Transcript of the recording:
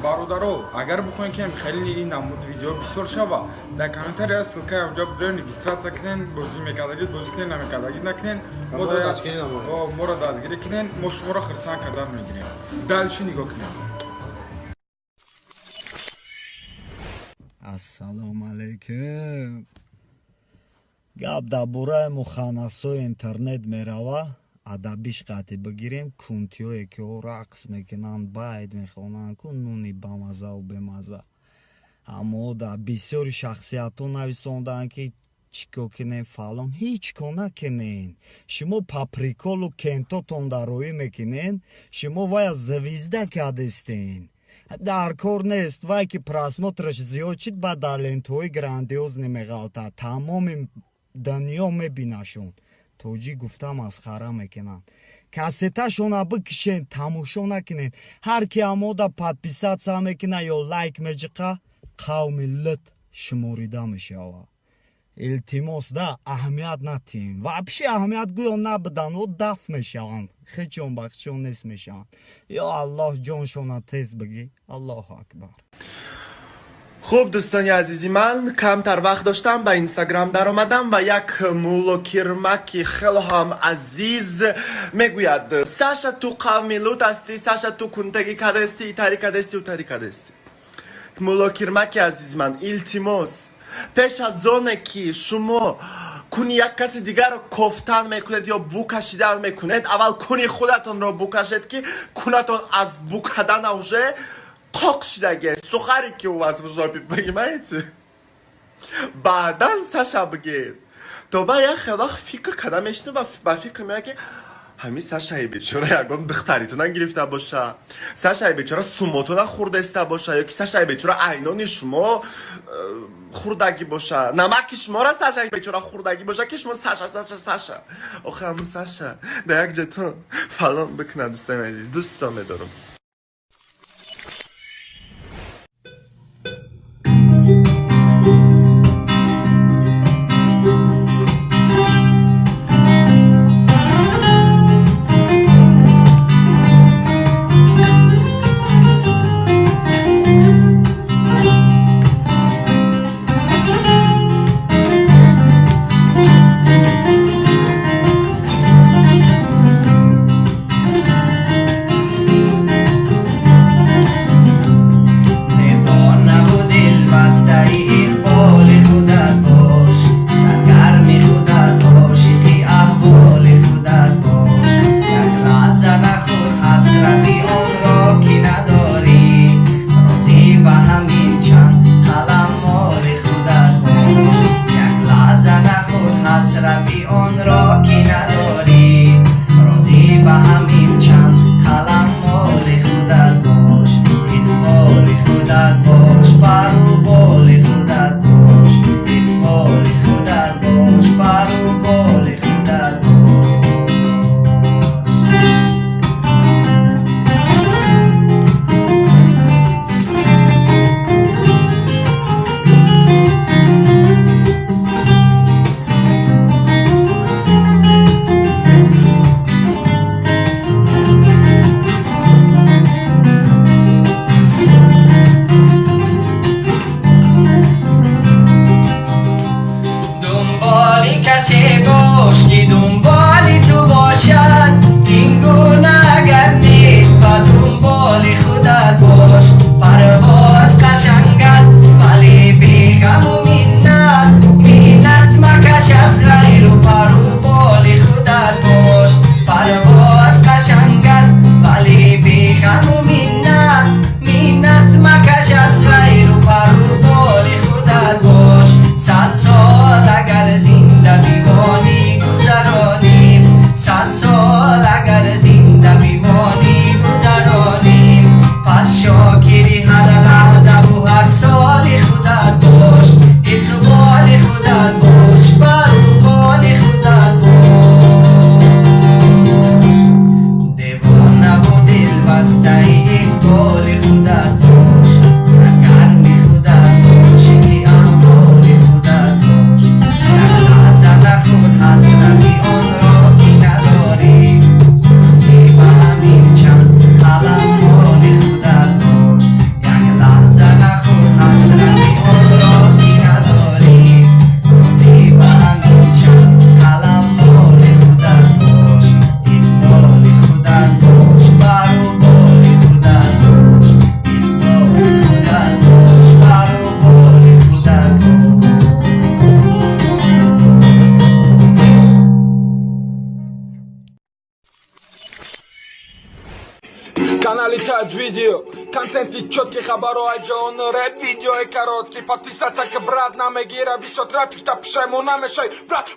бародаро, агар бихоем ки хеле ин намуд видео бисёр шава, дар комментария ссылка онҷо бироен регистратсия кунен, бозӣ мекардагид, бозӣ кунен, намекардагид накунен, моро дастгирӣ кунен, мо шуморо хирсан карда мегирем. Далши нигоҳ кунем. ассалому алайкум. гап дар бораи муханнасои интернет мерава. адабиш қати бигирем. кунтиҳое ки рақс мекунанд, байт мехонанд, ку нуни бамазаву бемаза. аммо дар бисёри шахсиятҳо нависонданд ки чико кунем фалон. ҳеҷ кор накунен. шумо паприколу кентотон дароӣ мекунен, шумо вая звезда кардистен. дар кор нест. вай ки просмотраш зиёд шид, ба дар лентҳои грандиозне меғалтад. тамоми дунё мебинашон. тоҷӣ гуфта масхара мекунанд. кассеташона бикишен, тамошо накунен. ҳар ки амода подписатсия мекуна ё лайк меҷиқа, қавми лут шуморида мешава. илтимос да аҳамият натиҳем. вообще аҳамият гӯё набидан, о даф мешаванд. хичон ба хичон нест мешаванд. ё аллоҳ ҷоншона тез бигӣ. аллоҳу акбар. خب دوستانی عزیزی من کمتر وقت داشتم به اینستاگرام در آمدم و یک مولوکیرمکی خیلی هم عزیز میگوید ساشا تو قومی لوت هستی، ساشا تو کنتگی کده استی، ایتاری کده استی، اوتاری کده استی. مولوکیرمکی عزیز من التماس پیش از آنه که شما کنی یک کسی دیگر رو کفتن میکنید یا بو کشیدن میکنید، اول کنی خودتون رو بو کشید که کنتون از بو کدن اوشه قاق شدگه سخاری که او از خوشابی بگیمید بعدا ساشا بگید. تو با یک خیلی فکر کدام اشتو و با فکر میاد که همین ساشای بیچاره یکم دختریتونن گرفته باشه، ساشای بیچاره سوموتونن خورده استه باشه، یا که ساشای بیچاره عینانی شما خوردگی باشه، نمکی شما را ساشای بیچاره خوردگی باشه که شما ساشا آخه همون ساشا در یک جتون فلان بکنن. دوستان عزیز دوستان میدارم. Смотреть видео, контент четкий, хабару, айджон, рэп, видео и короткий. Подписаться к брат, нам и гира, все трафик, так пшему, нам и шей, брат,